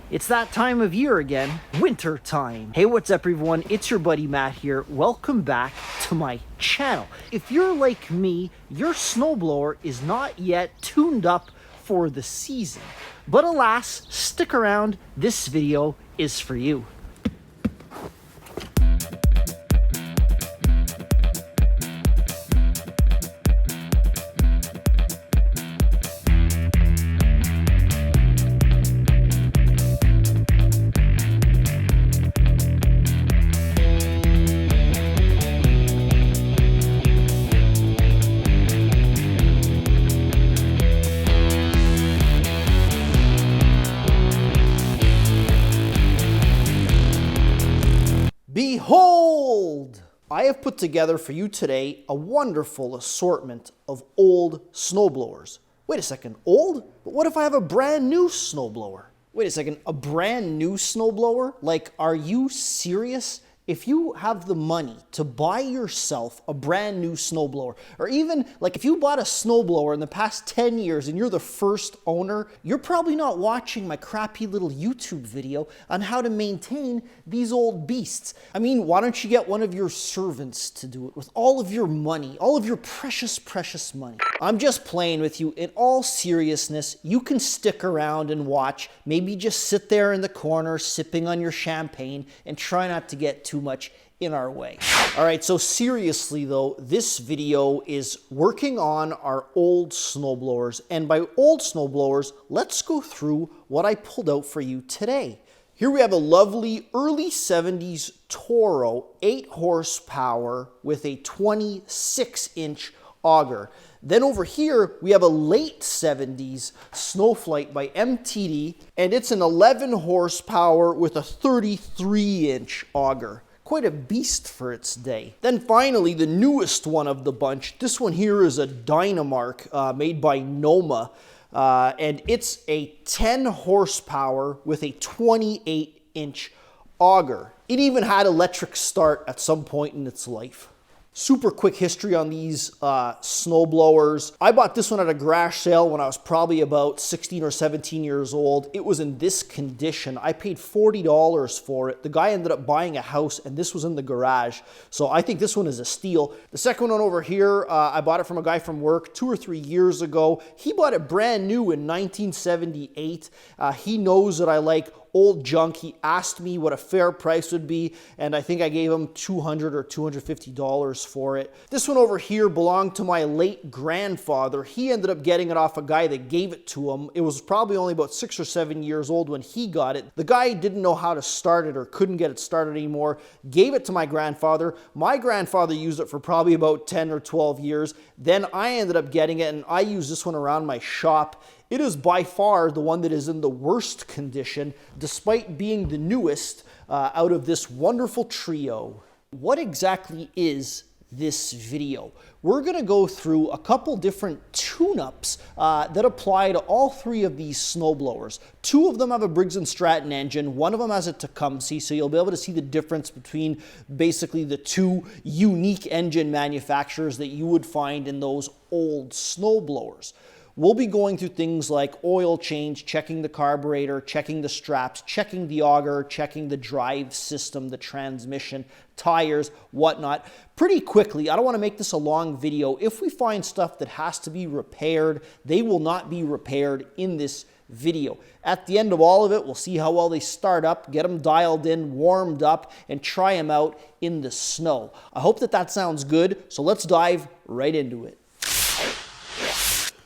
It's that time of year again, winter time. Hey, what's up everyone? It's your buddy Matt here. Welcome back to my channel. If you're like me, your snowblower is not yet tuned up for the season. But alas, stick around, this video is for you. Behold! I have put together for you today a wonderful assortment of old snowblowers. Wait a second, old? But what if I have a brand new snowblower? Wait a second, a brand new snowblower? Like, are you serious? If you have the money to buy yourself a brand new snowblower, or even like if you bought a snowblower in the past 10 years and you're the first owner, you're probably not watching my crappy little YouTube video on how to maintain these old beasts. I mean, why don't you get one of your servants to do it with all of your money, all of your precious, precious money? I'm just playing with you. In all seriousness, you can stick around and watch. Maybe just sit there in the corner sipping on your champagne and try not to get too much in our way. All right, so seriously though, this video is working on our old snowblowers. And by old snowblowers, let's go through what I pulled out for you today. Here we have a lovely early 70s Toro 8 horsepower with a 26-inch auger. Then over here, we have a late 70s Snowflite by MTD, and it's an 11 horsepower with a 33-inch auger. Quite a beast for its day. Then finally, the newest one of the bunch. This one here is a Dynamark made by Noma, and it's a 10 horsepower with a 28-inch auger. It even had electric start at some point in its life. Super quick history on these snowblowers. I bought this one at a garage sale when I was probably about 16 or 17 years old. It was in this condition. I paid $40 for it. The guy ended up buying a house and this was in the garage. So I think this one is a steal. The second one over here, I bought it from a guy from work 2 or 3 years ago. He bought it brand new in 1978. He knows that I like old junk. He asked me what a fair price would be, and I think I gave him $200 or $250 for it. This one over here belonged to my late grandfather. He ended up getting it off a guy that gave it to him. It was probably only about 6 or 7 years old when he got it. The guy didn't know how to start it or couldn't get it started anymore, gave it to my grandfather. My grandfather used it for probably about 10 or 12 years. Then I ended up getting it, and I used this one around my shop. It is by far the one that is in the worst condition, despite being the newest out of this wonderful trio. What exactly is this video? We're going to go through a couple different tune-ups that apply to all 3 of these snowblowers. 2 of them have a Briggs and Stratton engine. One of them has a Tecumseh, so you'll be able to see the difference between basically the 2 unique engine manufacturers that you would find in those old snowblowers. We'll be going through things like oil change, checking the carburetor, checking the straps, checking the auger, checking the drive system, the transmission, tires, whatnot, pretty quickly. I don't want to make this a long video. If we find stuff that has to be repaired, they will not be repaired in this video. At the end of all of it, we'll see how well they start up, get them dialed in, warmed up, and try them out in the snow. I hope that sounds good, so let's dive right into it.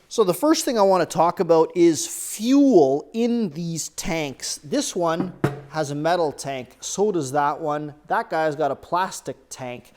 So the first thing I want to talk about is fuel in these tanks. This one has a metal tank, so does that one. That guy's got a plastic tank.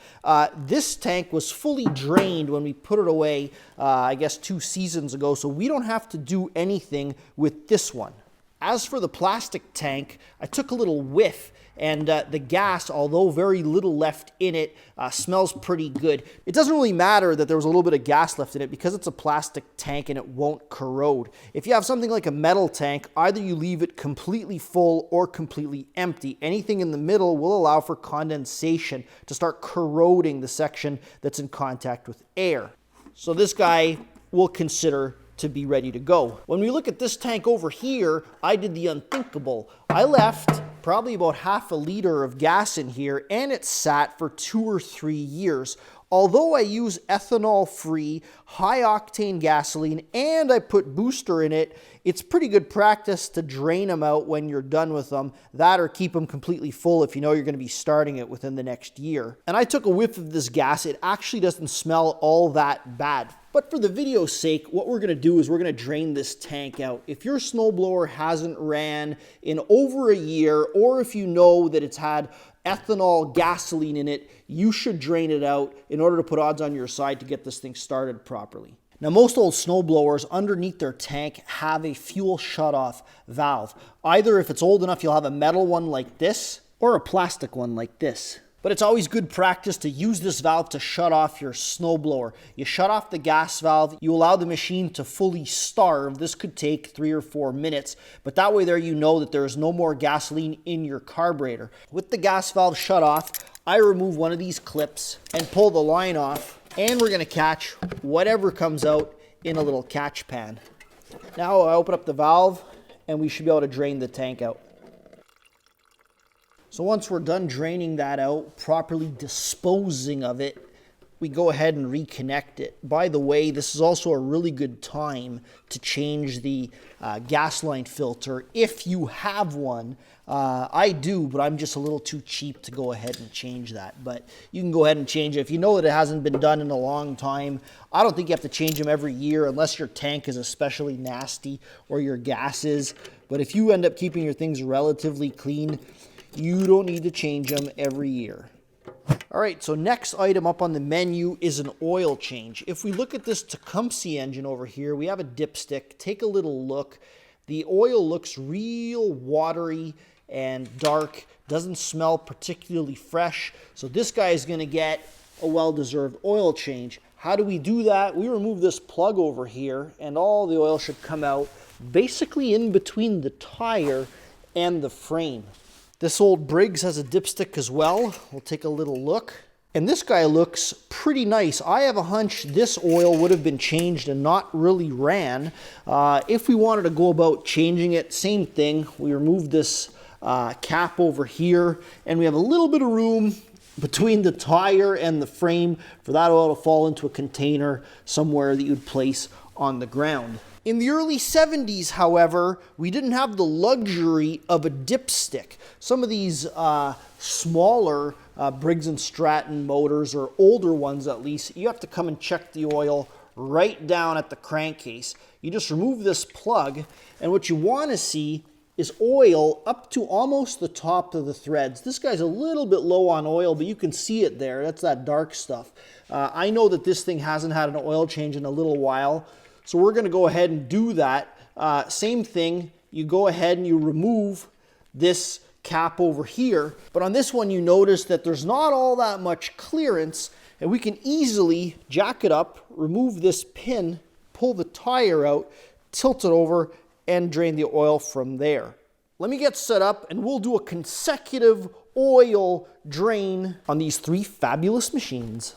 This tank was fully drained when we put it away, I guess 2 seasons ago, so we don't have to do anything with this one. As for the plastic tank, I took a little whiff, and the gas, although very little left in it, smells pretty good. It doesn't really matter that there was a little bit of gas left in it because it's a plastic tank and it won't corrode. If you have something like a metal tank, either you leave it completely full or completely empty. Anything in the middle will allow for condensation to start corroding the section that's in contact with air. So this guy we'll consider to be ready to go. When we look at this tank over here, I did the unthinkable. I left probably about half a liter of gas in here, and it sat for 2 or 3 years. Although I use ethanol-free, high-octane gasoline, and I put booster in it, it's pretty good practice to drain them out when you're done with them. That or keep them completely full if you know you're going to be starting it within the next year. And I took a whiff of this gas. It actually doesn't smell all that bad. But for the video's sake, what we're going to do is we're going to drain this tank out. If your snowblower hasn't ran in over a year, or if you know that it's had ethanol gasoline in it, you should drain it out in order to put odds on your side to get this thing started properly. Now, most old snowblowers underneath their tank have a fuel shutoff valve. Either if it's old enough, you'll have a metal one like this or a plastic one like this. But it's always good practice to use this valve to shut off your snowblower. You shut off the gas valve, you allow the machine to fully starve. This could take 3 or 4 minutes, but that way there you know that there is no more gasoline in your carburetor. With the gas valve shut off, I remove one of these clips and pull the line off, and we're gonna catch whatever comes out in a little catch pan. Now I open up the valve and we should be able to drain the tank out. So once we're done draining that out, properly disposing of it, we go ahead and reconnect it. By the way, this is also a really good time to change the gas line filter if you have one. I do, but I'm just a little too cheap to go ahead and change that. But you can go ahead and change it. If you know that it hasn't been done in a long time, I don't think you have to change them every year unless your tank is especially nasty or your gas is. But if you end up keeping your things relatively clean, you don't need to change them every year. All right, so next item up on the menu is an oil change. If we look at this Tecumseh engine over here, we have a dipstick. Take a little look. The oil looks real watery and dark. Doesn't smell particularly fresh. So this guy is going to get a well-deserved oil change. How do we do that? We remove this plug over here, and all the oil should come out basically in between the tire and the frame. This old Briggs has a dipstick as well. We'll take a little look. And this guy looks pretty nice. I have a hunch this oil would have been changed and not really ran. If we wanted to go about changing it, same thing. We remove this cap over here, and we have a little bit of room between the tire and the frame for that oil to fall into a container somewhere that you'd place on the ground. In the early 70s, however, we didn't have the luxury of a dipstick. Some of these smaller Briggs and Stratton motors, or older ones at least, you have to come and check the oil right down at the crankcase. You just remove this plug, and what you want to see is oil up to almost the top of the threads. This guy's a little bit low on oil, but you can see it there. That's that dark stuff. I know that this thing hasn't had an oil change in a little while, so we're going to go ahead and do that. Same thing, you go ahead and you remove this cap over here. But on this one, you notice that there's not all that much clearance, and we can easily jack it up, remove this pin, pull the tire out, tilt it over, and drain the oil from there. Let me get set up, and we'll do a consecutive oil drain on these 3 fabulous machines.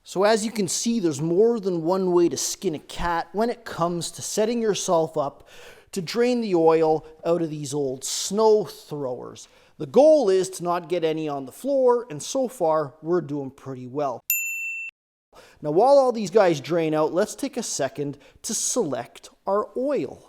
So as you can see, there's more than one way to skin a cat when it comes to setting yourself up to drain the oil out of these old snow throwers. The goal is to not get any on the floor, and so far we're doing pretty well. Now while all these guys drain out, let's take a second to select our oil.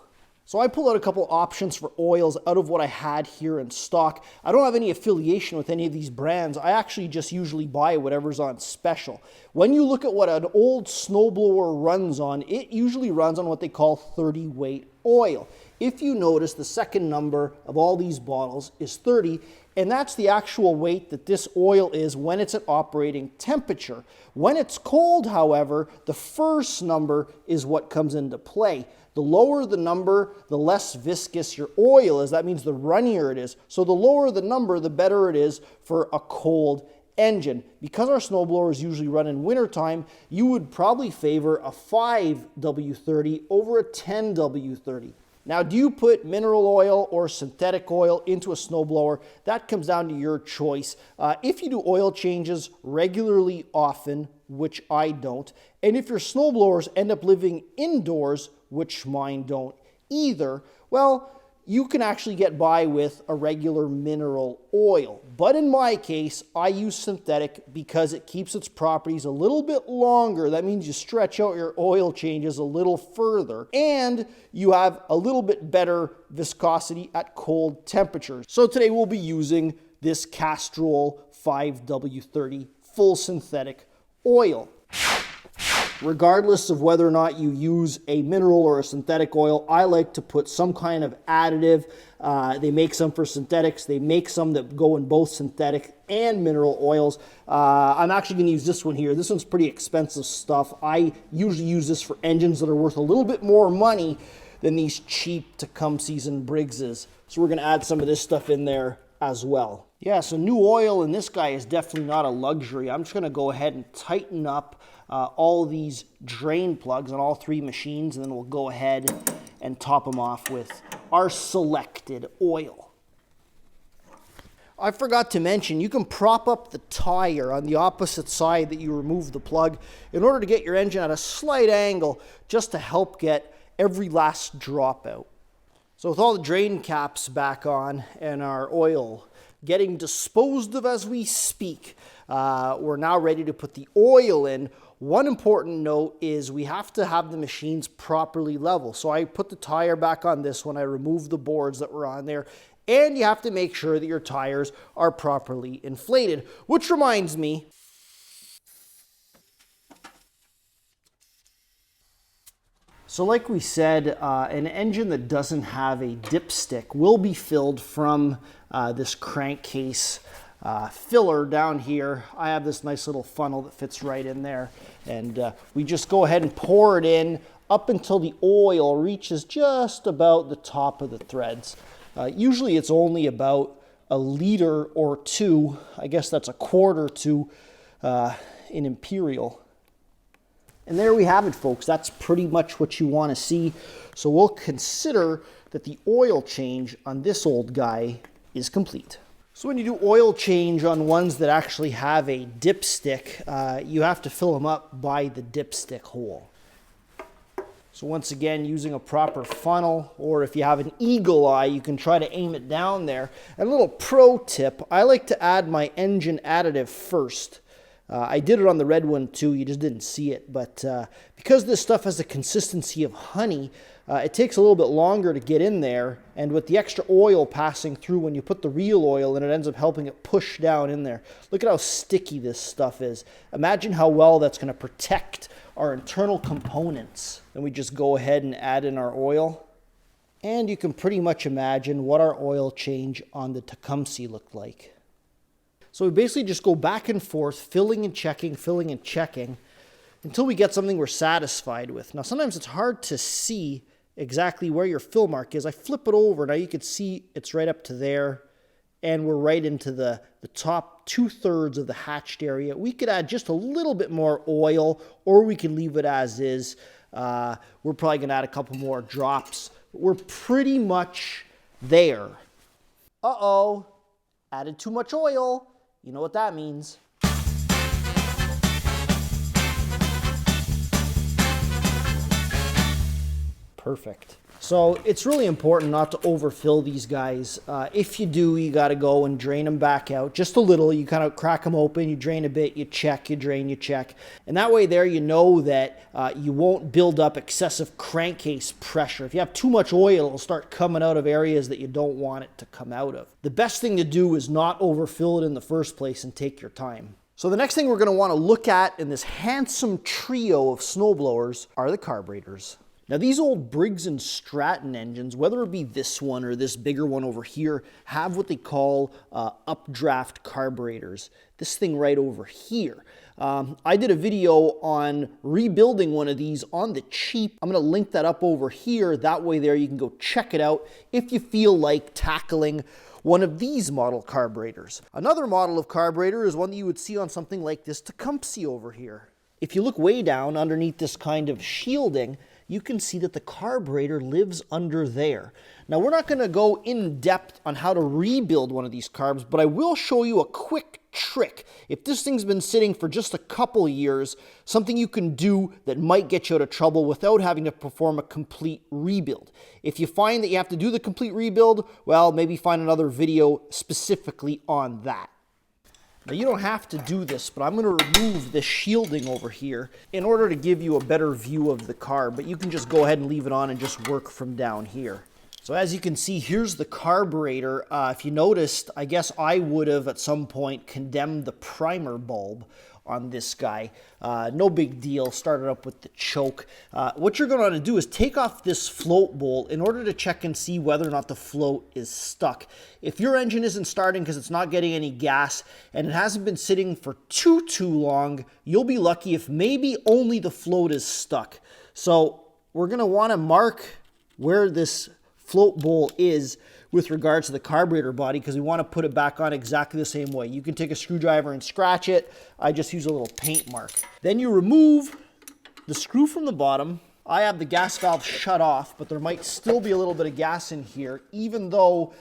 So I pulled out a couple options for oils out of what I had here in stock. I don't have any affiliation with any of these brands. I actually just usually buy whatever's on special. When you look at what an old snowblower runs on, it usually runs on what they call 30 weight oil. If you notice, the second number of all these bottles is 30, And that's the actual weight that this oil is when it's at operating temperature. When it's cold, however, the first number is what comes into play. The lower the number, the less viscous your oil is. That means the runnier it is. So the lower the number, the better it is for a cold engine. Because our snowblowers usually run in wintertime, you would probably favor a 5W30 over a 10W30. Now, do you put mineral oil or synthetic oil into a snowblower? That comes down to your choice. If you do oil changes regularly often, which I don't, and if your snowblowers end up living indoors, which mine don't either, well, you can actually get by with a regular mineral oil. But in my case, I use synthetic because it keeps its properties a little bit longer. That means you stretch out your oil changes a little further, and you have a little bit better viscosity at cold temperatures. So today we'll be using this Castrol 5W30 full synthetic oil. Regardless of whether or not you use a mineral or a synthetic oil, I like to put some kind of additive. They make some for synthetics. They make some that go in both synthetic and mineral oils. I'm actually going to use this one here. This one's pretty expensive stuff. I usually use this for engines that are worth a little bit more money than these cheap Tecumsehs and Briggses. So we're going to add some of this stuff in there as well. Yeah, so new oil in this guy is definitely not a luxury. I'm just going to go ahead and tighten up all these drain plugs on all three machines, and then we'll go ahead and top them off with our selected oil. I forgot to mention, you can prop up the tire on the opposite side that you remove the plug in order to get your engine at a slight angle just to help get every last drop out. So with all the drain caps back on and our oil getting disposed of as we speak, we're now ready to put the oil in. One important note is we have to have the machines properly level. So I put the tire back on this one. I removed the boards that were on there. And you have to make sure that your tires are properly inflated. Which reminds me, so like we said, an engine that doesn't have a dipstick will be filled from this crankcase filler down here. I have this nice little funnel that fits right in there, and we just go ahead and pour it in up until the oil reaches just about the top of the threads. Usually it's only about a liter or two. I guess that's a quarter to in imperial. And there we have it, folks. That's pretty much what you want to see. So we'll consider that the oil change on this old guy is complete. So when you do oil change on ones that actually have a dipstick, you have to fill them up by the dipstick hole. So once again, using a proper funnel, or if you have an eagle eye, you can try to aim it down there. And a little pro tip, I like to add my engine additive first. I did it on the red one too, you just didn't see it, but because this stuff has the consistency of honey, it takes a little bit longer to get in there, and with the extra oil passing through when you put the real oil in, it ends up helping it push down in there. Look at how sticky this stuff is. Imagine how well that's going to protect our internal components. Then we just go ahead and add in our oil, and you can pretty much imagine what our oil change on the Tecumseh looked like. So we basically just go back and forth, filling and checking, until we get something we're satisfied with. Now, sometimes it's hard to see exactly where your fill mark is. I flip it over. Now you can see it's right up to there, and we're right into the top 2/3 of the hatched area. We could add just a little bit more oil, or we can leave it as is. We're probably going to add a couple more drops. We're pretty much there. Uh-oh, added too much oil. You know what that means. Perfect. So it's really important not to overfill these guys. If you do, you got to go and drain them back out just a little. You kind of crack them open, you drain a bit, you check, you drain, you check. And that way there you know that you won't build up excessive crankcase pressure. If you have too much oil, it'll start coming out of areas that you don't want it to come out of. The best thing to do is not overfill it in the first place and take your time. So the next thing we're going to want to look at in this handsome trio of snowblowers are the carburetors. Now these old Briggs and Stratton engines, whether it be this one or this bigger one over here, have what they call updraft carburetors. This thing right over here. I did a video on rebuilding one of these on the cheap. I'm going to link that up over here. That way there you can go check it out if you feel like tackling one of these model carburetors. Another model of carburetor is one that you would see on something like this Tecumseh over here. If you look way down underneath this kind of shielding, you can see that the carburetor lives under there. Now we're not going to go in depth on how to rebuild one of these carbs, but I will show you a quick trick. If this thing's been sitting for just a couple years, something you can do that might get you out of trouble without having to perform a complete rebuild. If you find that you have to do the complete rebuild, well, maybe find another video specifically on that. Now you don't have to do this, but I'm going to remove this shielding over here in order to give you a better view of the carb, but you can just go ahead and leave it on and just work from down here. So as you can see, here's the carburetor. If you noticed, I guess I would have at some point condemned the primer bulb on this guy. No big deal, started up with the choke. What you're going to want to do is take off this float bowl in order to check and see whether or not the float is stuck. If your engine isn't starting because it's not getting any gas and it hasn't been sitting for too long, you'll be lucky if maybe only the float is stuck. So we're going to want to mark where this float bowl is with regards to the carburetor body because we want to put it back on exactly the same way. You can take a screwdriver and scratch it. I just use a little paint mark. Then you remove the screw from the bottom. I have the gas valve shut off, but there might still be a little bit of gas in here, even though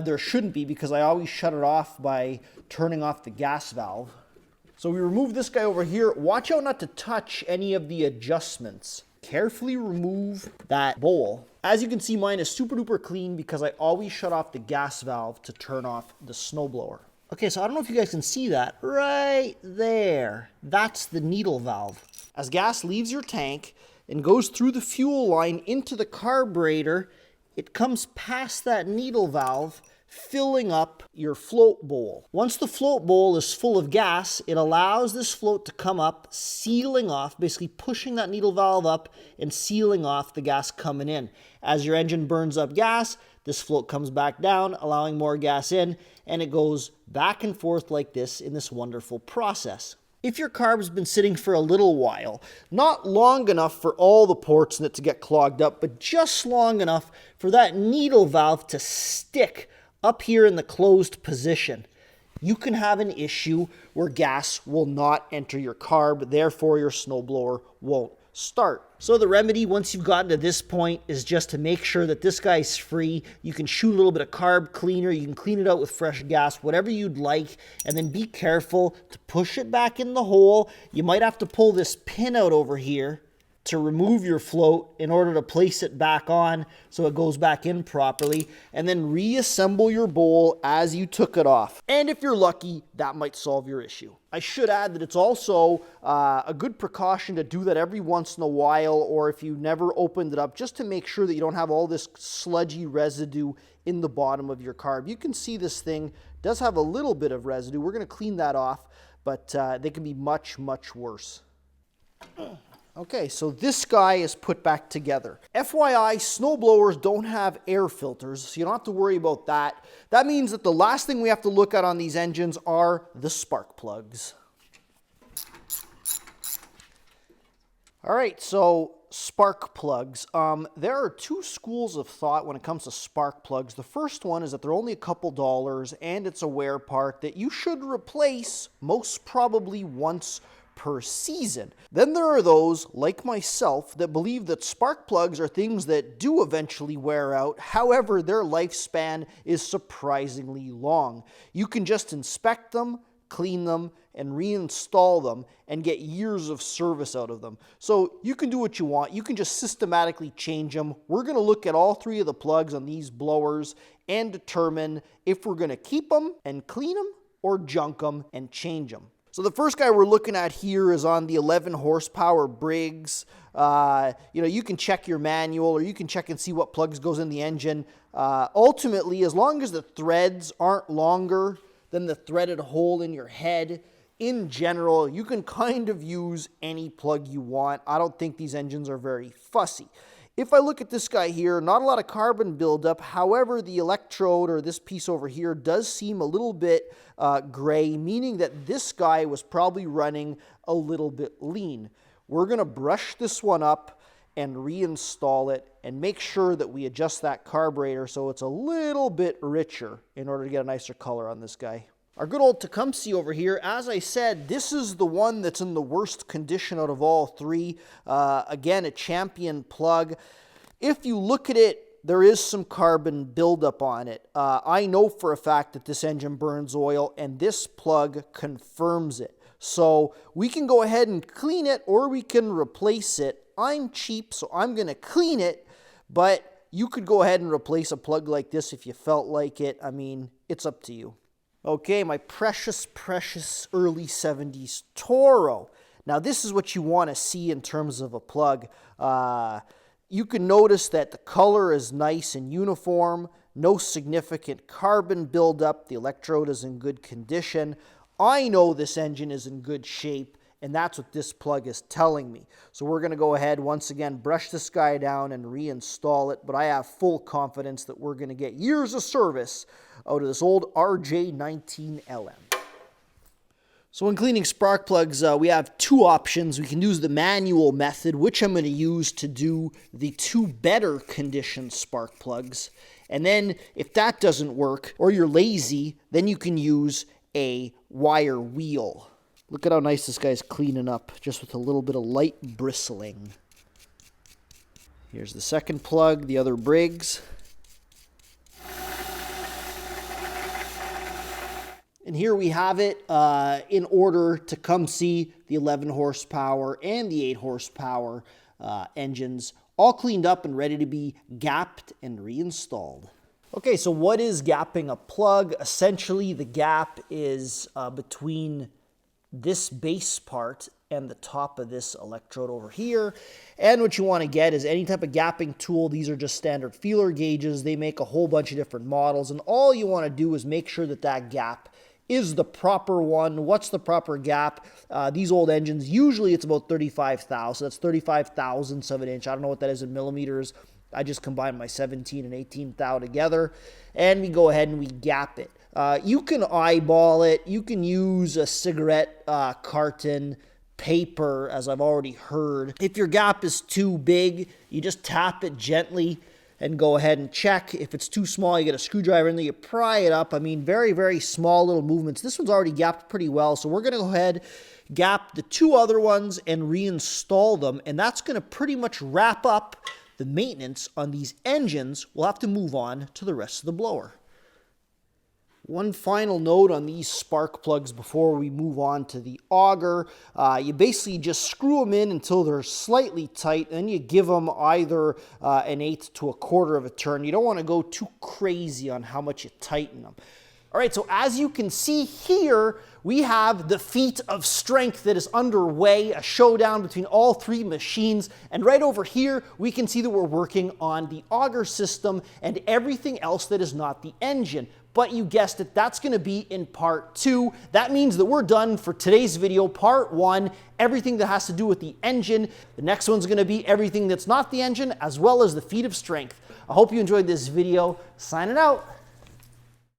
there shouldn't be because I always shut it off by turning off the gas valve. So we remove this guy over here. Watch out not to touch any of the adjustments. Carefully remove that bowl. As you can see, mine is super duper clean because I always shut off the gas valve to turn off the snowblower. Okay, so I don't know if you guys can see that right there. That's the needle valve. As gas leaves your tank and goes through the fuel line into the carburetor, it comes past that needle valve, filling up your float bowl. Once the float bowl is full of gas, it allows this float to come up, sealing off, basically pushing that needle valve up and sealing off the gas coming in. As your engine burns up gas, this float comes back down, allowing more gas in, and it goes back and forth like this in this wonderful process. If your carb's been sitting for a little while, not long enough for all the ports in it to get clogged up, but just long enough for that needle valve to stick up here in the closed position, you can have an issue where gas will not enter your carb, therefore your snowblower won't start. So the remedy, once you've gotten to this point, is just to make sure that this guy's free. You can shoot a little bit of carb cleaner, you can clean it out with fresh gas, whatever you'd like, and then be careful to push it back in the hole. You might have to pull this pin out over here to remove your float in order to place it back on so it goes back in properly, and then reassemble your bowl as you took it off. And if you're lucky, that might solve your issue. I should add that it's also a good precaution to do that every once in a while, or if you never opened it up, just to make sure that you don't have all this sludgy residue in the bottom of your carb. You can see this thing does have a little bit of residue. We're going to clean that off, but they can be much, much worse. Okay, so this guy is put back together. FYI, snowblowers don't have air filters, so you don't have to worry about that. That means that the last thing we have to look at on these engines are the spark plugs. All right, so spark plugs. There are two schools of thought when it comes to spark plugs. The first one is that they're only a couple dollars and it's a wear part that you should replace most probably once per season. Then there are those, like myself, that believe that spark plugs are things that do eventually wear out. However, their lifespan is surprisingly long. You can just inspect them, clean them, and reinstall them and get years of service out of them. So you can do what you want. You can just systematically change them. We're going to look at all three of the plugs on these blowers and determine if we're going to keep them and clean them or junk them and change them. So the first guy we're looking at here is on the 11 horsepower Briggs. You can check your manual or you can check and see what plugs goes in the engine. Ultimately, as long as the threads aren't longer than the threaded hole in your head, in general, you can kind of use any plug you want. I don't think these engines are very fussy. If I look at this guy here, not a lot of carbon buildup. However, the electrode, or this piece over here, does seem a little bit gray, meaning that this guy was probably running a little bit lean. We're going to brush this one up and reinstall it and make sure that we adjust that carburetor so it's a little bit richer in order to get a nicer color on this guy. Our good old Tecumseh over here, as I said, this is the one that's in the worst condition out of all three. Again, a champion plug. If you look at it, there is some carbon buildup on it. I know for a fact that this engine burns oil, and this plug confirms it. So we can go ahead and clean it, or we can replace it. I'm cheap, so I'm going to clean it, but you could go ahead and replace a plug like this if you felt like it. I mean, it's up to you. Okay, my precious, precious early 70s Toro. Now, this is what you want to see in terms of a plug. You can notice that the color is nice and uniform, no significant carbon buildup, the electrode is in good condition. I know this engine is in good shape, and that's what this plug is telling me. So we're going to go ahead, once again, brush this guy down and reinstall it, but I have full confidence that we're going to get years of service out of this old RJ19LM. So when cleaning spark plugs, we have two options. We can use the manual method, which I'm going to use to do the two better conditioned spark plugs. And then if that doesn't work, or you're lazy, then you can use a wire wheel. Look at how nice this guy's cleaning up, just with a little bit of light bristling. Here's the second plug, the other Briggs. And here we have it in order: Tecumseh, the 11 horsepower and the 8 horsepower engines, all cleaned up and ready to be gapped and reinstalled. Okay, so what is gapping a plug? Essentially, the gap is between this base part and the top of this electrode over here. And what you want to get is any type of gapping tool. These are just standard feeler gauges. They make a whole bunch of different models, and all you want to do is make sure that that gap is the proper one. What's the proper gap? These old engines, usually it's about 35 thou. So that's 35 thousandths of an inch. I don't know what that is in millimeters. I just combine my 17 and 18 thou together, and we go ahead and we gap it. You can eyeball it. You can use a cigarette carton, paper, as I've already heard. If your gap is too big, you just tap it gently and go ahead and check. If it's too small, you get a screwdriver in there, you pry it up. I mean, very, very small little movements. This one's already gapped pretty well, so we're going to go ahead, gap the two other ones, and reinstall them, and that's going to pretty much wrap up the maintenance on these engines. We'll have to move on to the rest of the blower. One final note on these spark plugs before we move on to the auger. You basically just screw them in until they're slightly tight, and then you give them either an 1/8 to 1/4 of a turn. You don't want to go too crazy on how much you tighten them. All right, so as you can see here, we have the feat of strength that is underway, a showdown between all three machines. And right over here, we can see that we're working on the auger system and everything else that is not the engine. But you guessed it, that's going to be in part 2. That means that we're done for today's video, part 1, everything that has to do with the engine. The next one's going to be everything that's not the engine, as well as the feat of strength. I hope you enjoyed this video. Signing out.